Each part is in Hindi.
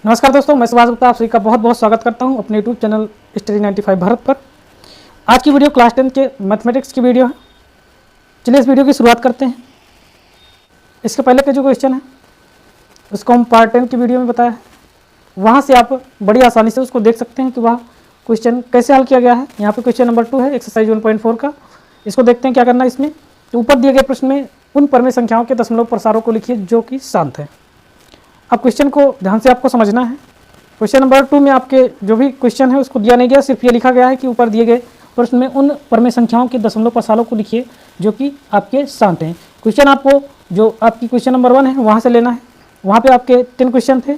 नमस्कार दोस्तों, मैं सुभाष गुप्ता आप सभी का बहुत बहुत स्वागत करता हूं अपने यूट्यूब चैनल स्टडी 95 भारत पर। आज की वीडियो क्लास 10 के मैथमेटिक्स की वीडियो है। चलिए इस वीडियो की शुरुआत करते हैं। इसके पहले के जो क्वेश्चन है उसको हम पार्ट 10 की वीडियो में बताया है, वहाँ से आप बड़ी आसानी से उसको देख सकते हैं कि वह क्वेश्चन कैसे हल किया गया है। यहाँ पर क्वेश्चन नंबर 2 है एक्सरसाइज 1.4 का। इसको देखते हैं क्या करना है इसमें। तो ऊपर दिए गए प्रश्न में उन परमेय संख्याओं के दशमलव प्रसारों को लिखिए जो कि शांत है। अब क्वेश्चन को ध्यान से आपको समझना है। क्वेश्चन नंबर 2 में आपके जो भी क्वेश्चन है उसको दिया नहीं गया, सिर्फ ये लिखा गया है कि ऊपर दिए गए प्रश्न में उन परमेय संख्याओं के दशमलव प्रसारों को लिखिए जो कि आपके शांत हैं। क्वेश्चन आपको जो आपकी क्वेश्चन नंबर 1 है वहाँ से लेना है। वहाँ पे आपके 10 क्वेश्चन थे।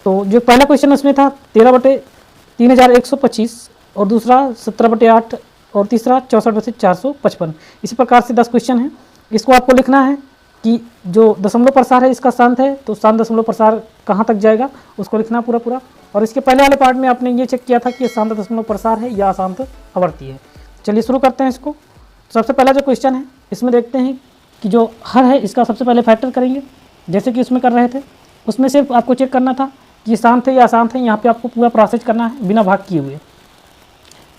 तो जो पहला क्वेश्चन उसमें था 13/3125 और दूसरा 17/8 और तीसरा 64/455। इसी प्रकार से 10 क्वेश्चन हैं। इसको आपको लिखना है कि जो दशमलव प्रसार है इसका शांत है, तो शांत दशमलव प्रसार कहाँ तक जाएगा उसको लिखना पूरा। और इसके पहले वाले पार्ट में आपने ये चेक किया था कि ये शांत दशमलव प्रसार है या अशांत आवर्ती है। चलिए शुरू करते हैं इसको। सबसे पहला जो क्वेश्चन है इसमें देखते हैं कि जो हर है इसका सबसे पहले फैक्टर करेंगे, जैसे कि उसमें कर रहे थे। उसमें सिर्फ आपको चेक करना था कि शांत है या अशांत है। यहाँ पर आपको पूरा प्रोसेस करना है बिना भाग किए हुए।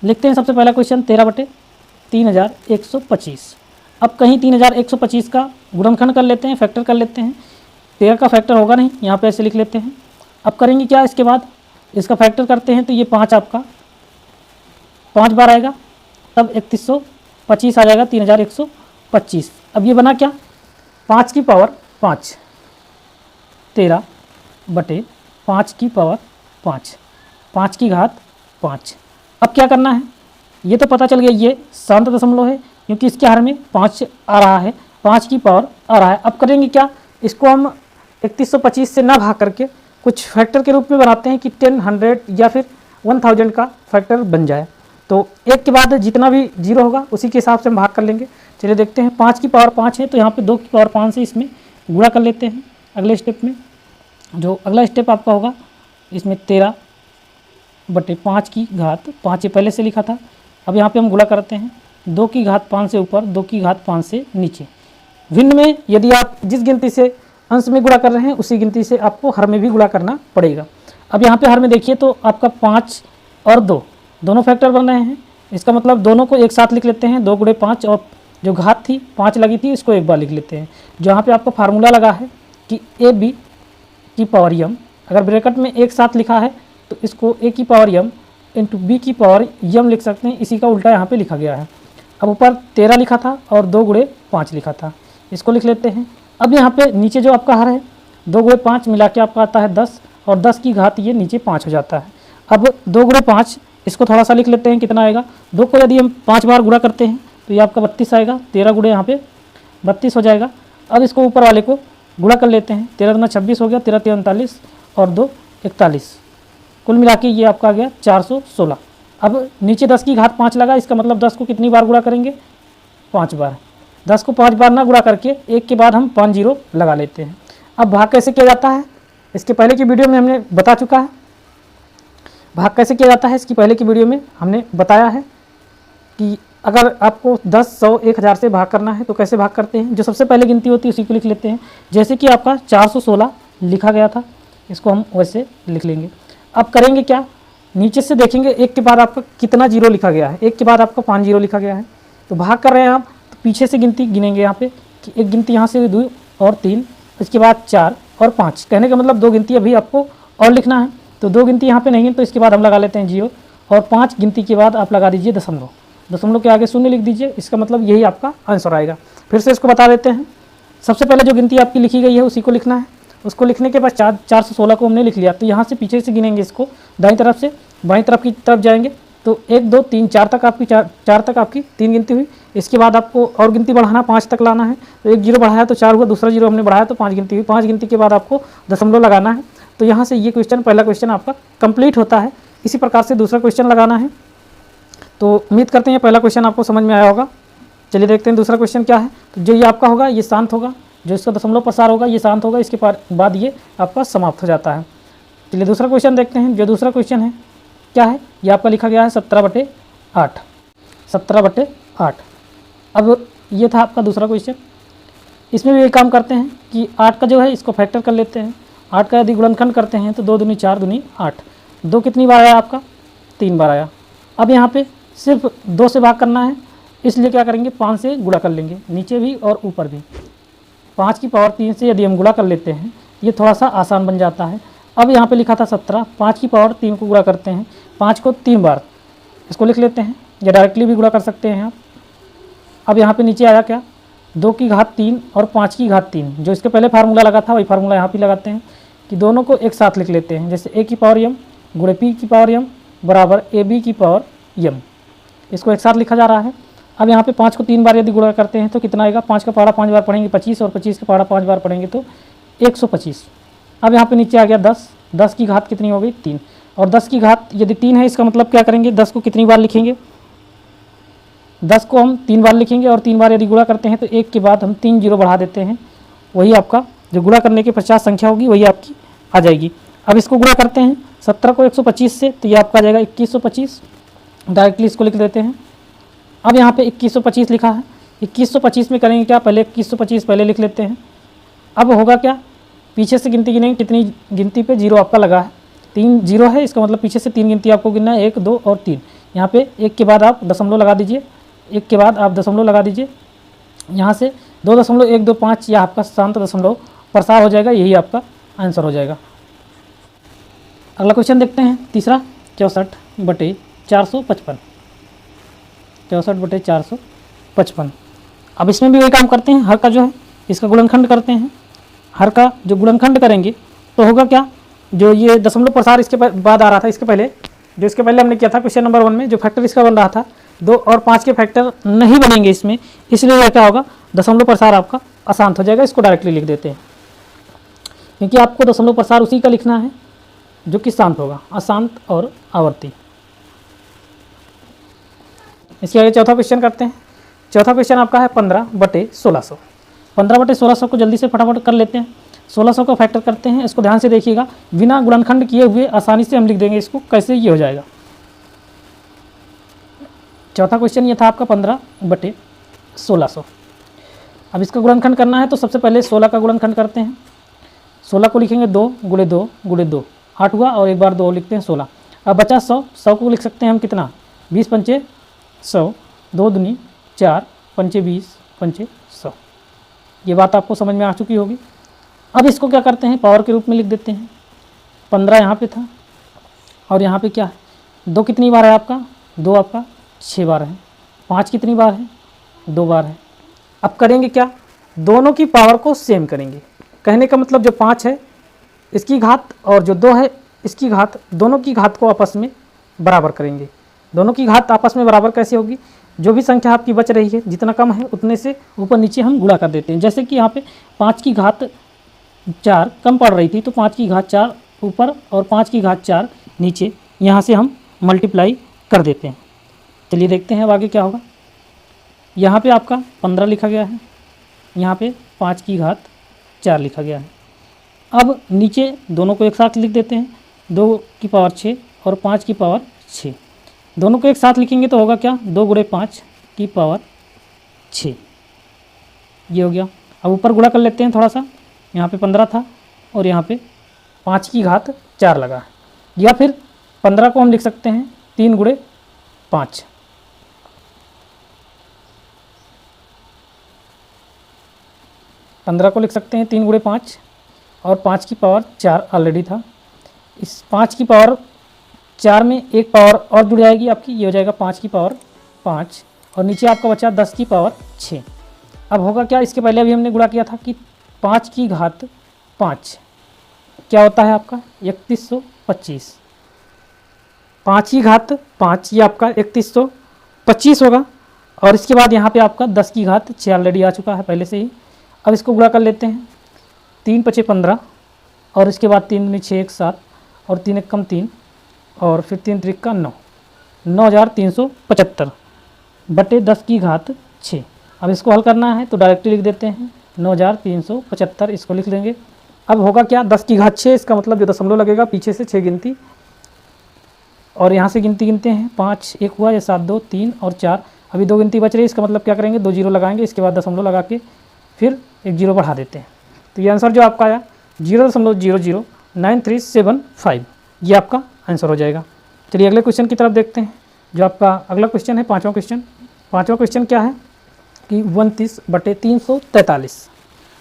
लिखते हैं सबसे पहला क्वेश्चन 13/3125। अब कहीं 3125 का गुणनखंड कर लेते हैं, फैक्टर कर लेते हैं। 13 का फैक्टर होगा नहीं, यहाँ पे ऐसे लिख लेते हैं। अब करेंगे क्या, इसके बाद इसका फैक्टर करते हैं तो ये 5 आपका 5 बार आएगा, तब 3125 आ जाएगा 3125। अब ये बना क्या, 5 की पावर 5, 13/5 की पावर 5, 5 की घात 5। अब क्या करना है, ये तो पता चल गया ये शांत दशमलव है क्योंकि इसके हर में 5 आ रहा है, 5 की पावर आ रहा है। अब करेंगे क्या, इसको हम 3125 से ना भाग करके कुछ फैक्टर के रूप में बनाते हैं कि 10, 100 या फिर 1000 का फैक्टर बन जाए। तो एक के बाद जितना भी जीरो होगा उसी के हिसाब से हम भाग कर लेंगे। चलिए देखते हैं। 5 की पावर 5 है तो यहाँ पे 2 की पावर 5 से इसमें गुणा कर लेते हैं। अगले स्टेप में जो अगला स्टेप आपका होगा इसमें 13/5 की घात 5 ये पहले से लिखा था। अब यहाँ पे हम गुणा करते हैं 2 की घात 5 से ऊपर, 2 की घात 5 से नीचे। भिन्न में यदि आप जिस गिनती से अंश में गुणा कर रहे हैं उसी गिनती से आपको हर में भी गुणा करना पड़ेगा। अब यहाँ पे हर में देखिए तो आपका 5 और 2 दोनों फैक्टर बन रहे हैं। इसका मतलब दोनों को एक साथ लिख लेते हैं, 2 × 5 और जो घात थी 5 लगी थी इसको एक बार लिख लेते हैं। जहाँ पे आपको फार्मूला लगा है कि AB की पावर m, अगर ब्रैकेट में एक साथ लिखा है तो इसको A की पावर m इंटू B की पावर m लिख सकते हैं। इसी का उल्टा यहाँ पे लिखा गया है। अब ऊपर 13 लिखा था और 2 × 5 लिखा था, इसको लिख लेते हैं। अब यहाँ पे नीचे जो आपका हर है 2 × 5 मिला के आपका आता है 10 और 10 की घात ये नीचे 5 हो जाता है। अब 2 × 5 इसको थोड़ा सा लिख लेते हैं कितना आएगा। 2 को यदि हम 5 बार गुणा करते हैं तो ये आपका 32 आएगा। 13 × यहाँ पे 32 हो जाएगा। अब इसको ऊपर वाले को गुणा कर लेते हैं। 13 × 26 हो गया, 13 × 3 39 और 2 41, कुल मिला के ये आपका आ गया 416। अब नीचे 10 की घात 5 लगा, इसका मतलब 10 को कितनी बार गुणा करेंगे, 5 बार। 10 को 5 बार ना गुणा करके एक के बाद हम 5 जीरो लगा लेते हैं। अब भाग कैसे किया जाता है इसके पहले की वीडियो में हमने बता चुका है। भाग कैसे किया जाता है इसकी पहले की वीडियो में हमने बताया है कि अगर आपको 10, 100, 1000 से भाग करना है तो कैसे भाग करते हैं। जो सबसे पहले गिनती होती है उसी को लिख लेते हैं। जैसे कि आपका 416 लिखा गया था, इसको हम वैसे लिख लेंगे। अब करेंगे क्या, नीचे से देखेंगे एक के बाद आपका कितना जीरो लिखा गया है। एक के बाद आपका 5 जीरो लिखा गया है, तो भाग कर रहे हैं आप तो पीछे से गिनती गिनेंगे यहाँ पे कि एक गिनती यहाँ से 2 और 3, इसके बाद 4 और 5। कहने का मतलब 2 गिनती अभी आपको और लिखना है। तो 2 गिनती यहाँ पे नहीं है तो इसके बाद हम लगा लेते हैं 0 और 5 गिनती के बाद आप लगा दीजिए दशमलव। दशमलव के आगे 0 लिख दीजिए, इसका मतलब यही आपका आंसर आएगा। फिर से इसको बता देते हैं। सबसे पहले जो गिनती आपकी लिखी गई है उसी को लिखना है। उसको लिखने के बाद 416 को हमने लिख लिया। तो यहाँ से पीछे से गिनेंगे इसको, दाईं तरफ से बाईं तरफ की तरफ जाएंगे तो 1, 2, 3, 4 तक आपकी 4 तक आपकी 3 गिनती हुई। इसके बाद आपको और गिनती बढ़ाना, 5 तक लाना है। तो एक जीरो बढ़ाया तो 4 हुआ, दूसरा जीरो हमने बढ़ाया तो 5 गिनती हुई। 5 गिनती के बाद आपको दशमलव लगाना है। तो यहाँ से ये क्वेश्चन, पहला क्वेश्चन आपका कंप्लीट होता है। इसी प्रकार से दूसरा क्वेश्चन लगाना है। तो उम्मीद करते हैं पहला क्वेश्चन आपको समझ में आया होगा। चलिए देखते हैं दूसरा क्वेश्चन क्या है। तो जो ये आपका होगा ये शांत होगा, जो इसका दशमलव प्रसार होगा ये शांत होगा। इसके बाद ये आपका समाप्त हो जाता है। चलिए दूसरा क्वेश्चन देखते हैं। जो दूसरा क्वेश्चन है क्या है, ये आपका लिखा गया है 17/8। 17/8। अब ये था आपका दूसरा क्वेश्चन। इसमें भी एक काम करते हैं कि 8 का जो है इसको फैक्टर कर लेते हैं 8 का यदि गुणनखंड करते हैं तो 2 दूनी 4 दूनी 8, 2 कितनी बार आया आपका, 3 बार आया। अब यहाँ पे सिर्फ 2 से भाग करना है, इसलिए क्या करेंगे 5 से गुणा कर लेंगे, नीचे भी और ऊपर भी। 5 की पावर 3 से यदि हम गुणा कर लेते हैं, ये थोड़ा सा आसान बन जाता है। अब यहाँ पे लिखा था 17, 5 की पावर 3 को गुणा करते हैं, 5 को 3 बार, इसको लिख लेते हैं, या डायरेक्टली भी गुणा कर सकते हैं आप। अब यहाँ पे नीचे आया क्या, 2 की घात 3 और 5 की घात 3, जो इसके पहले फार्मूला लगा था वही फार्मूला यहाँ पे लगाते हैं कि दोनों को एक साथ लिख लेते हैं। जैसे a की पावर m गुणे p की पावर m बराबर ab की पावर m, इसको एक साथ लिखा जा रहा है। अब यहाँ पे 5 को 3 बार यदि गुणा करते हैं तो कितना आएगा, 5 का पहाड़ा 5 बार पढ़ेंगे 25, और 25 का पहाड़ा 5 बार पढ़ेंगे तो 125। अब यहाँ पे नीचे आ गया 10, 10 की घात कितनी हो गई 3, और 10 की घात यदि 3 है, इसका मतलब क्या करेंगे, 10 को कितनी बार लिखेंगे, 10 को हम 3 बार लिखेंगे, और 3 बार यदि गुणा करते हैं तो 1 के बाद हम 3 जीरो बढ़ा देते हैं, वही आपका जो गुणा करने के पश्चात संख्या होगी वही आपकी आ जाएगी। अब इसको गुणा करते हैं 17 को 125 से, तो ये आपका आ जाएगा 2125, डायरेक्टली इसको लिख देते हैं। अब यहाँ पे 2125 लिखा है, 2125 में करेंगे क्या, पहले 2125 पहले लिख लेते हैं। अब होगा क्या, पीछे से गिनती गिनेंगे, कितनी गिनती पे जीरो आपका लगा है, 3 जीरो है, इसका मतलब पीछे से 3 गिनती आपको गिनना है, 1 2 और 3। यहाँ पे 1 के बाद आप दशमलव लगा दीजिए, 1 के बाद आप दशमलव लगा दीजिए, यहाँ से 2.125 यह आपका शांत दशमलव प्रसार हो जाएगा, यही आपका आंसर हो जाएगा। अगला क्वेश्चन देखते हैं, तीसरा 64/455, 64/455। अब इसमें भी वही काम करते हैं, हर का जो है इसका गुणनखंड करते हैं। हर का जो गुणनखंड करेंगे तो होगा क्या, जो ये दशमलव प्रसार इसके बाद आ रहा था, इसके पहले जो इसके पहले हमने किया था क्वेश्चन नंबर 1 में, जो फैक्टर इसका बन रहा था 2 और 5 के फैक्टर नहीं बनेंगे इसमें, इसलिए क्या होगा, दशमलव प्रसार आपका अशांत हो जाएगा। इसको डायरेक्टली लिख देते हैं, क्योंकि आपको दशमलव प्रसार उसी का लिखना है जो कि शांत होगा, अशांत और आवर्ती। इसके आगे चौथा क्वेश्चन करते हैं। चौथा क्वेश्चन आपका है 15/1600। 15/1600 को जल्दी से फटाफट कर लेते हैं। 1600 का फैक्टर करते हैं, इसको ध्यान से देखिएगा, बिना गुणनखंड किए हुए आसानी से हम लिख देंगे इसको, कैसे ये हो जाएगा। चौथा क्वेश्चन ये था आपका 15/1600। अब इसका गुणनखंड करना है तो सबसे पहले 16 का गुणनखंड करते हैं। 16 को लिखेंगे 2 × 2 × 2, 8 हुआ, और एक बार 2 लिखते हैं 16। अब बचा 100, 100 को लिख सकते हैं हम कितना, 20 पंचे 100, 2 दूनी 4, पंचे 20, पंचे 100। ये बात आपको समझ में आ चुकी होगी। अब इसको क्या करते हैं, पावर के रूप में लिख देते हैं। 15 यहाँ पे था, और यहाँ पे क्या है, 2 कितनी बार है आपका, 2 आपका 6 बार है, 5 कितनी बार है, 2 बार है। अब करेंगे क्या, दोनों की पावर को सेम करेंगे। कहने का मतलब जो 5 है इसकी घात और जो 2 है इसकी घात, दोनों की घात को आपस में बराबर करेंगे। दोनों की घात आपस में बराबर कैसे होगी, जो भी संख्या आपकी बच रही है जितना कम है उतने से ऊपर नीचे हम गुणा कर देते हैं। जैसे कि यहाँ पे 5 की घात 4 कम पड़ रही थी, तो 5 की घात 4 ऊपर और 5 की घात 4 नीचे, यहाँ से हम मल्टीप्लाई कर देते हैं। चलिए देखते हैं अब आगे क्या होगा। यहाँ पे आपका 15 लिखा गया है, यहाँ पे 5 की घात 4 लिखा गया है। अब नीचे दोनों को एक साथ लिख देते हैं, 2 की पावर 6 और 5 की पावर 6, दोनों को एक साथ लिखेंगे तो होगा क्या, 2 × 5 की पावर 6, ये हो गया। अब ऊपर गुणा कर लेते हैं थोड़ा सा, यहाँ पे 15 था और यहाँ पे 5 की घात 4 लगा, या फिर 15 को हम लिख सकते हैं 3 × 5, 15 को लिख सकते हैं 3 × 5, और 5 की पावर 4 ऑलरेडी था। इस 5 की पावर 4 में एक पावर और जुड़ जाएगी आपकी, ये हो जाएगा 5 की पावर 5, और नीचे आपका बचा 10 की पावर 6। अब होगा क्या, इसके पहले अभी हमने गुणा किया था कि 5 की घात 5 क्या होता है आपका 3125, 5 की घात 5 ये आपका 3125 होगा, और इसके बाद यहाँ पे आपका 10 की घात 6 ऑलरेडी आ चुका है पहले से ही। अब इसको गुणा कर लेते हैं, 3 × 5 = 15, और इसके बाद 3 × 6 = 7, और 3 × 1 = 3, और फिर 3 × 3 = 9, 9375 बटे 10 की घात 6। अब इसको हल करना है तो डायरेक्टली लिख देते हैं 9375, इसको लिख लेंगे। अब होगा क्या, 10 की घात 6, इसका मतलब जो दशमलव लगेगा पीछे से 6 गिनती, और यहाँ से गिनती गिनते हैं, 5 1 हुआ, या 7 2 3 और 4, अभी 2 गिनती बच रही है, इसका मतलब क्या करेंगे, 2 जीरो लगाएंगे, इसके बाद दशमलव लगा के फिर 1 जीरो बढ़ा देते हैं। तो ये आंसर जो आपका आया 0.009375, ये आपका आंसर हो जाएगा। चलिए अगले क्वेश्चन की तरफ देखते हैं। जो आपका अगला क्वेश्चन है पाँचवा क्वेश्चन क्या है कि 29/343,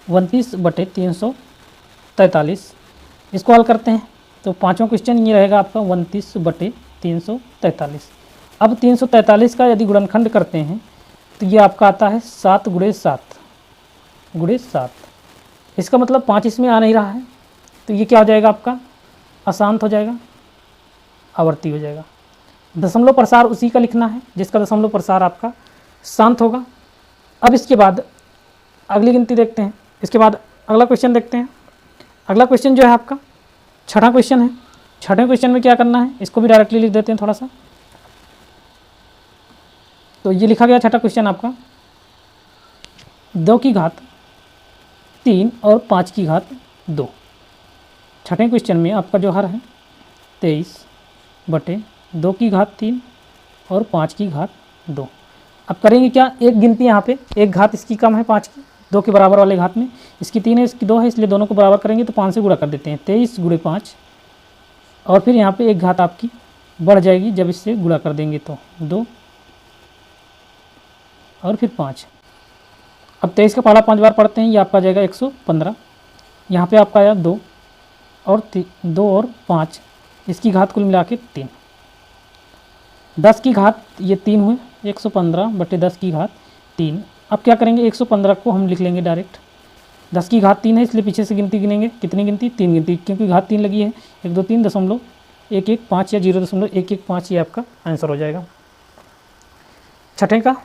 29/343, इसको हल करते हैं। तो पाँचवा क्वेश्चन ये रहेगा आपका 29/343। अब 343 का यदि गुणनखंड करते हैं तो ये आपका आता है 7 × 7। इसका मतलब 5 इसमें आ नहीं रहा है, तो ये क्या हो जाएगा आपका अशांत हो जाएगा, आवर्ती हो जाएगा। दशमलव प्रसार उसी का लिखना है जिसका दशमलव प्रसार आपका शांत होगा। अब इसके बाद अगली गिनती देखते हैं। इसके बाद अगला क्वेश्चन देखते हैं। अगला क्वेश्चन जो है आपका छठा क्वेश्चन है। छठे क्वेश्चन में क्या करना है, इसको भी डायरेक्टली लिख देते हैं थोड़ा सा। तो ये लिखा गया छठा क्वेश्चन आपका 2 की घात 3 और 5 की घात 2। छठे क्वेश्चन में आपका जो हर है 23/2 की घात 3 और 5 की घात 2। अब करेंगे क्या, एक गिनती यहाँ पे, एक घात इसकी कम है 5 की, 2 के बराबर वाले घात में इसकी 3 है इसकी 2 है, इसलिए दोनों को बराबर करेंगे तो 5 से गुणा कर देते हैं। 23 × 5 और फिर यहाँ पे एक घात आपकी बढ़ जाएगी जब इससे गुणा कर देंगे तो 2 और फिर 5। अब 23 का पहला 5 बार पढ़ते हैं, ये आपका जाएगा 115। यहाँ पे आपका आया 2 और 5, इसकी घात कुल मिला के 3। 10 की घात ये 3 हुए, 115/10 की घात 3। अब क्या करेंगे, 115 को हम लिख लेंगे डायरेक्ट। 10 की घात 3 है इसलिए पीछे से गिनती गिनेंगे, कितनी गिनती 3 गिनती, क्योंकि घात 3 लगी है। 1 2 3.115 या 0.115 ये आपका आंसर हो जाएगा छठे का।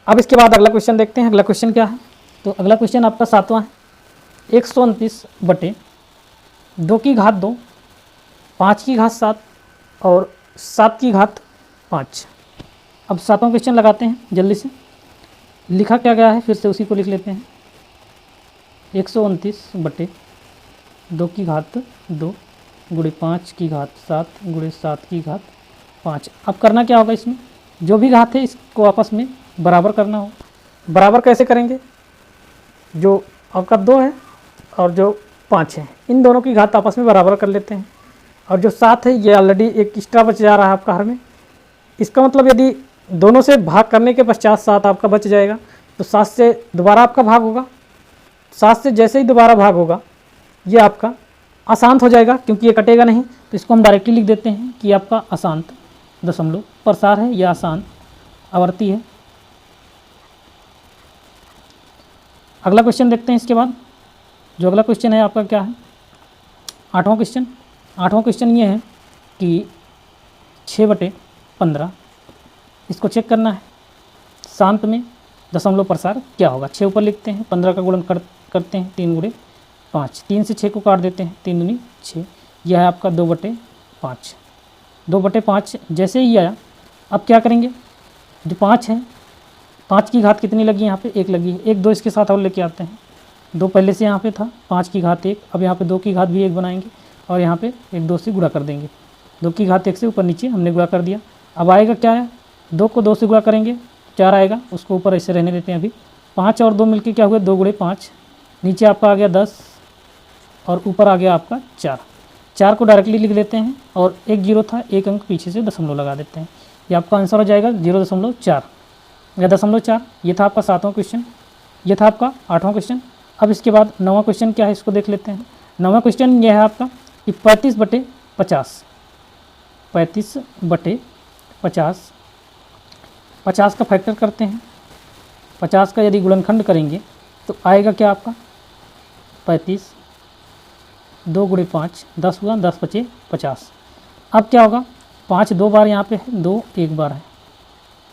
अब इसके बाद अगला क्वेश्चन देखते हैं। अगला क्वेश्चन क्या है, तो अगला क्वेश्चन आपका 7वां है 129/2 की घात 2, 5 की घात 7 और 7 की घात 5। अब 7वां क्वेश्चन लगाते हैं जल्दी से। लिखा क्या गया है फिर से उसी को लिख लेते हैं। 129/2 की घात 2 × 5 की घात 7 × 7 की घात 5। अब करना क्या होगा, इसमें जो भी घात है इसको आपस में बराबर करना हो। बराबर कैसे करेंगे, जो आपका 2 है और जो 5 है इन दोनों की घात आपस में बराबर कर लेते हैं। और जो 7 है ये ऑलरेडी एक एक्स्ट्रा बच जा रहा है आपका हर में। इसका मतलब यदि दोनों से भाग करने के पश्चात 7 आपका बच जाएगा तो 7 से दोबारा आपका भाग होगा। 7 से जैसे ही दोबारा भाग होगा ये आपका अशांत हो जाएगा, क्योंकि ये कटेगा नहीं। तो इसको हम डायरेक्टली लिख देते हैं कि आपका अशांत दशमलव प्रसार है या अशांत आवर्ती है। अगला क्वेश्चन देखते हैं। इसके बाद जो अगला क्वेश्चन है आपका क्या है, 8वां क्वेश्चन। 8वां क्वेश्चन ये है कि 6/15, इसको चेक करना है शांत में दशमलव प्रसार क्या होगा। 6 ऊपर लिखते हैं, 15 का गुणन करते हैं 3 × 5, 3 से 6 को काट देते हैं, 3 दूनी 6। यह है आपका 2/5। 2/5 जैसे ही आया, अब क्या करेंगे, जो 5 है 5 की घात कितनी लगी यहाँ पे, 1 लगी है। 1 2 इसके साथ और लेके आते हैं, 2 पहले से यहाँ पे था, 5 की घात 1। अब यहाँ पे 2 की घात भी 1 बनाएंगे और यहाँ पे 1 2 से गुणा कर देंगे। 2 की घात 1 से ऊपर नीचे हमने गुणा कर दिया। अब आएगा क्या है, 2 को 2 से गुणा करेंगे 4 आएगा, उसको ऊपर ऐसे रहने देते हैं अभी। 5 और 2 मिलके क्या हुआ, 2 × 5, नीचे आपका आ गया 10 और ऊपर आ गया आपका 4। 4 को डायरेक्टली लिख लेते हैं और 1 0 था, 1 अंक पीछे से दशमलव लगा देते हैं। ये आपका आंसर हो जाएगा 0.4 या 0.4। ये था आपका 7वां क्वेश्चन, ये था आपका 8वां क्वेश्चन। अब इसके बाद 9वां क्वेश्चन क्या है, इसको देख लेते हैं। 9वां क्वेश्चन यह है आपका कि 35/50, 35/50, 50 का फैक्टर करते हैं। 50 का यदि गुणनखंड करेंगे तो आएगा क्या आपका 35, 2 × 5, 10 हुआ, 10 × 5 = 50। अब क्या होगा, 5 2 बार यहाँ पे है, 2 1 बार है।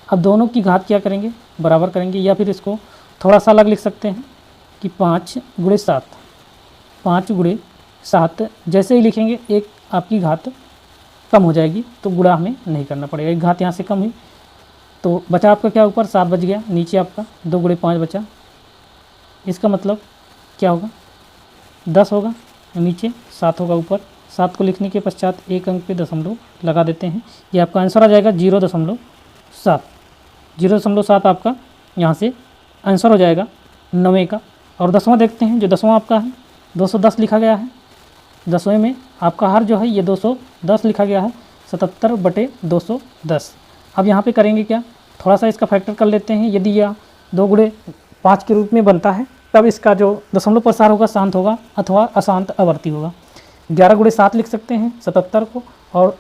अब दोनों की घात क्या करेंगे, बराबर करेंगे, या फिर इसको थोड़ा सा अलग लिख सकते हैं कि 5 × 7, 5 × 7 जैसे ही लिखेंगे एक आपकी घात कम हो जाएगी, तो गुणा हमें नहीं करना पड़ेगा। एक घात यहाँ से कम हुई तो बचा आपका क्या, ऊपर 7 बच गया, नीचे आपका 2 × 5 बचा। इसका मतलब क्या होगा, 10 होगा, नीचे 7 होगा, ऊपर 7 को लिखने के पश्चात 1 अंक पे दशमलव लगा देते हैं। ये आपका आंसर आ जाएगा 0.7। 0.7 आपका यहाँ से आंसर हो जाएगा 9वें का। और 10वां देखते हैं। जो 10वां आपका है 210 लिखा गया है, 10वें में आपका हर जो है ये 210 लिखा गया है, 77/210। अब यहाँ पे करेंगे क्या, थोड़ा सा इसका फैक्टर कर लेते हैं। यदि यह 2 गुणे 5 के रूप में बनता है तब इसका जो दशमलव प्रसार होगा शांत होगा अथवा अशांत आवर्ती होगा। 11 गुणे 7 लिख सकते हैं 77 को, और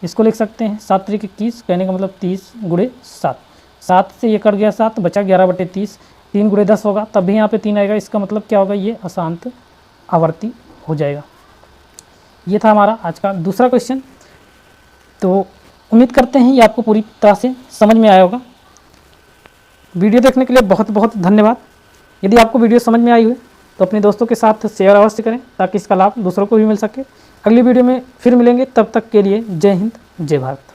इसको लिख सकते हैं 7 त्रिक 21, कहने का मतलब 30 गुणे 7। 7 से ये कट गया 7, बचा 11/30। 3 गुणे 10 होगा, तब भी यहाँ पे 3 आएगा, इसका मतलब क्या होगा, ये अशांत आवर्ती हो जाएगा। ये था हमारा आज का दूसरा क्वेश्चन। तो उम्मीद करते हैं ये आपको पूरी तरह से समझ में आया होगा। वीडियो देखने के लिए बहुत बहुत धन्यवाद। यदि आपको वीडियो समझ में आई हो तो अपने दोस्तों के साथ शेयर अवश्य करें ताकि इसका लाभ दूसरों को भी मिल सके। अगली वीडियो में फिर मिलेंगे, तब तक के लिए जय हिंद जय भारत।